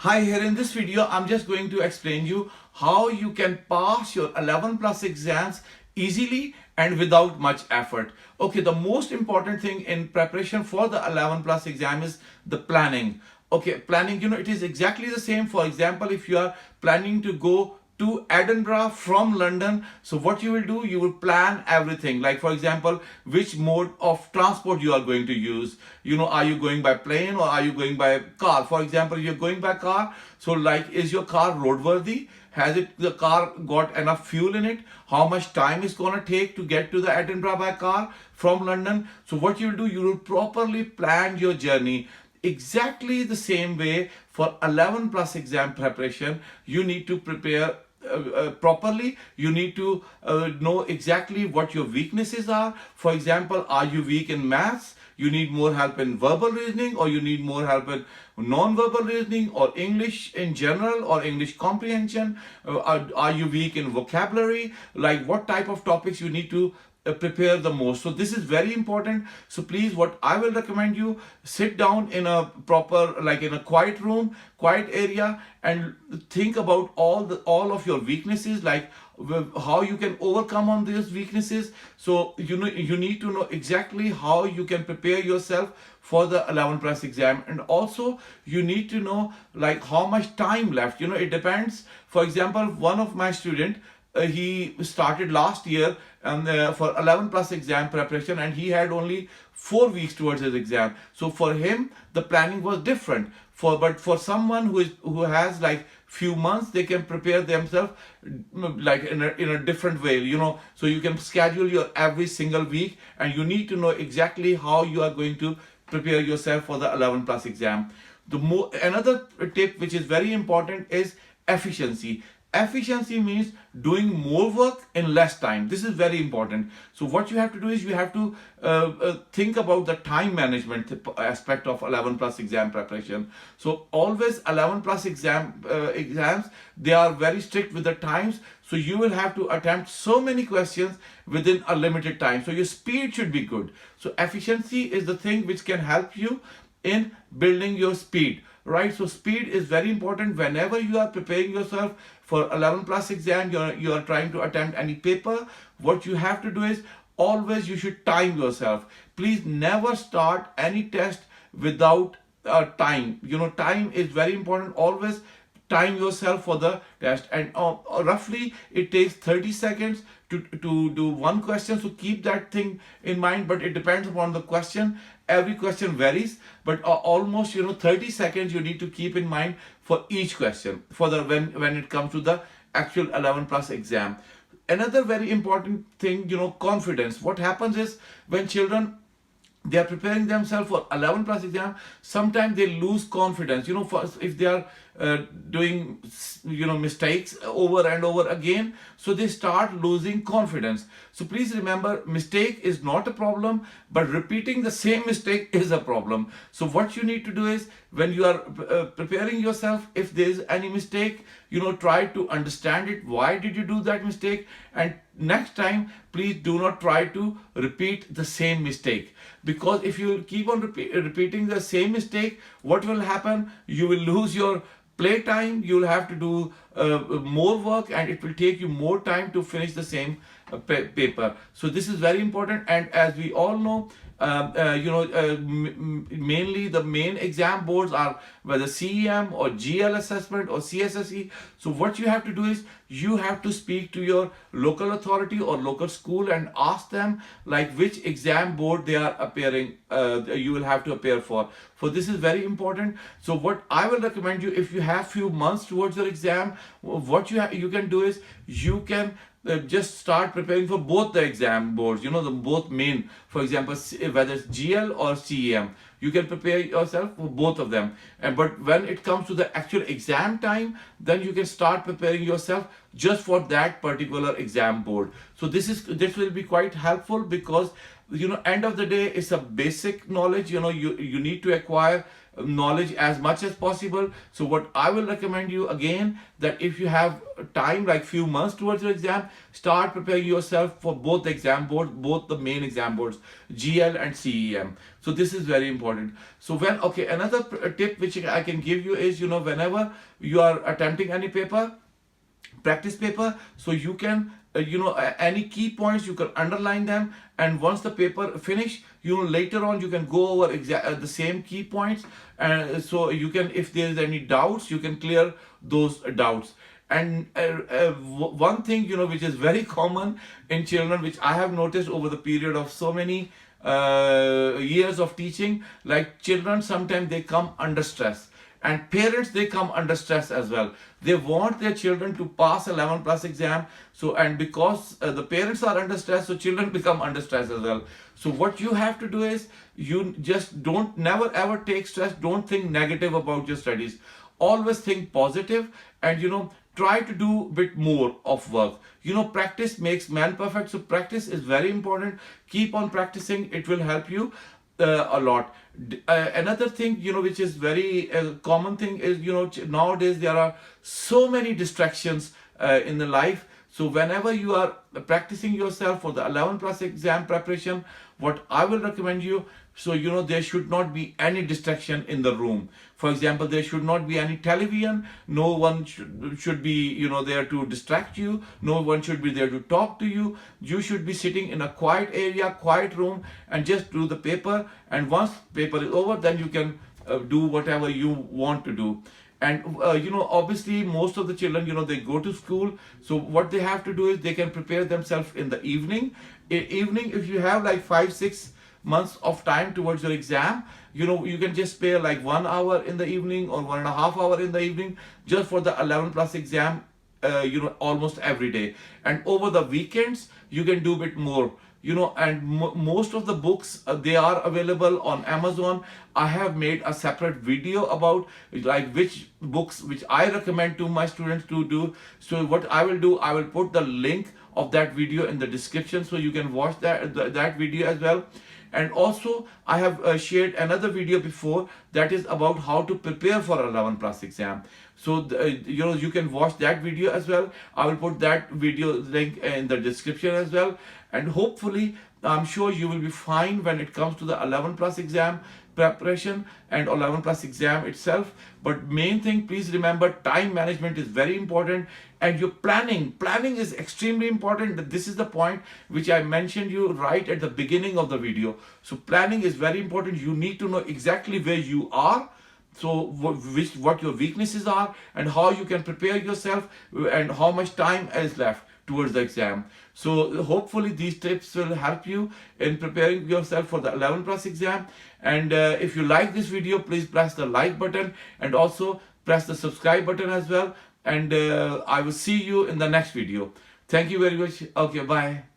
Hi, here in this video, I'm just going to explain you how you can pass your 11 plus exams easily and without much effort. Okay, the most important thing in preparation for the 11 plus exam is the planning. Okay, planning, it is exactly the same. For example, if you are planning to go to Edinburgh from London. So what you will do, you will plan everything. Like for example, which mode of transport you are going to use. Are you going by plane or are you going by car? For example, you're going by car. So like, is your car roadworthy? Has the car got enough fuel in it? How much time is gonna take to get to the Edinburgh by car from London? So what you'll do, you will properly plan your journey. Exactly the same way for 11 plus exam preparation, you need to prepare properly. You need to know exactly what your weaknesses are. For example, are you weak in maths? You need more help in verbal reasoning, or you need more help in non-verbal reasoning, or English in general, or English comprehension. Are you weak in vocabulary? Like what type of topics you need to prepare the most. So this is very important. So please, what I will recommend you, sit down in a proper, like in a quiet room, quiet area, and think about all of your weaknesses, like how you can overcome on these weaknesses. So you need to know exactly how you can prepare yourself for the 11 plus exam, and also you need to know like how much time left. It depends. For example, one of my student, he started last year and for 11 plus exam preparation, and he had only 4 weeks towards his exam. So for him the planning was different. But for someone who has like few months, they can prepare themselves like in a different way. So you can schedule your every single week, and you need to know exactly how you are going to prepare yourself for the 11 plus exam. Another tip which is very important is efficiency. Efficiency means doing more work in less time. This is very important. So what you have to do is you have to think about the time management aspect of 11 plus exam preparation. So always 11 plus exams, they are very strict with the times. So you will have to attempt so many questions within a limited time. So your speed should be good. So efficiency is the thing which can help you in building your speed, right? So speed is very important whenever you are preparing yourself for 11 plus exam. You are trying to attempt any paper. What you have to do is always you should time yourself. Please never start any test without time. Time is very important. Always time yourself for the test, and roughly it takes 30 seconds to do one question. So keep that thing in mind, but it depends upon the question. Every question varies, but almost 30 seconds you need to keep in mind for each question for the when it comes to the actual 11 plus exam. Another very important thing, confidence. What happens is when children, they are preparing themselves for 11 plus exam, sometimes they lose confidence. If they are doing mistakes over and over again, so they start losing confidence. So please remember, mistake is not a problem, but repeating the same mistake is a problem. So what you need to do is, when you are preparing yourself, if there is any mistake, try to understand it. Why did you do that mistake? And next time, please do not try to repeat the same mistake, because if you keep on repeating the same mistake, what will happen? You will lose your playtime. You will have to do more work, and it will take you more time to finish the same paper. So this is very important. And as we all know, mainly the main exam boards are whether CEM or GL assessment or CSSE. So what you have to do is you have to speak to your local authority or local school and ask them like which exam board they are appearing, you will have to appear for. For this is very important. So what I will recommend you, if you have few months towards your exam, what you can do is you can just start preparing for both the exam boards, the both main. For example, whether it's GL or CEM, you can prepare yourself for both of them. But when it comes to the actual exam time, then you can start preparing yourself just for that particular exam board. So this will be quite helpful, because end of the day, it's a basic knowledge. You need to acquire knowledge as much as possible. So what I will recommend you again, that if you have time like few months towards your exam, start preparing yourself for both the exam boards, both the main exam boards, GL and CEM. So this is very important. So another tip which I can give you is, whenever you are attempting any practice paper, so you can any key points you can underline them, and once the paper finish, later on you can go over the same key points, and so you can, if there is any doubts, you can clear those doubts. And one thing which is very common in children, which I have noticed over the period of so many years of teaching, like children sometimes they come under stress, and parents, they come under stress as well. They want their children to pass 11 plus exam. So, and because the parents are under stress, so children become under stress as well. So what you have to do is, you just never ever take stress. Don't think negative about your studies. Always think positive, and try to do a bit more of work. Practice makes man perfect. So practice is very important. Keep on practicing. It will help you a lot. Another thing which is very common thing is, nowadays there are so many distractions in the life. So whenever you are practicing yourself for the 11 plus exam preparation, what I will recommend you, so there should not be any distraction in the room. For example, there should not be any television. No one should be there to distract you. No one should be there to talk to you. You should be sitting in a quiet area, quiet room, and just do the paper. And once paper is over, then you can do whatever you want to do. And obviously most of the children, they go to school. So what they have to do is, they can prepare themselves in the evening. If you have like 5-6 months of time towards your exam, you can just spare like 1 hour in the evening or 1.5 hour in the evening just for the 11 plus exam, almost every day. And over the weekends, you can do a bit more. And most of the books, they are available on Amazon. I have made a separate video about like which books which I recommend to my students to do. So what I will do, I will put the link of that video in the description, so you can watch that video as well. And also I have shared another video before, that is about how to prepare for 11 plus exam. So you can watch that video as well. I will put that video link in the description as well. And hopefully, I'm sure you will be fine when it comes to the 11 plus exam preparation and 11 plus exam itself. But main thing, please remember, time management is very important, and your planning is extremely important. This is the point which I mentioned you right at the beginning of the video. So planning is very important. You need to know exactly where you are, so what your weaknesses are, and how you can prepare yourself, and how much time is left towards the exam. So hopefully these tips will help you in preparing yourself for the 11 plus exam. And if you like this video, please press the like button, and also press the subscribe button as well. And I will see you in the next video. Thank you very much. Okay, bye.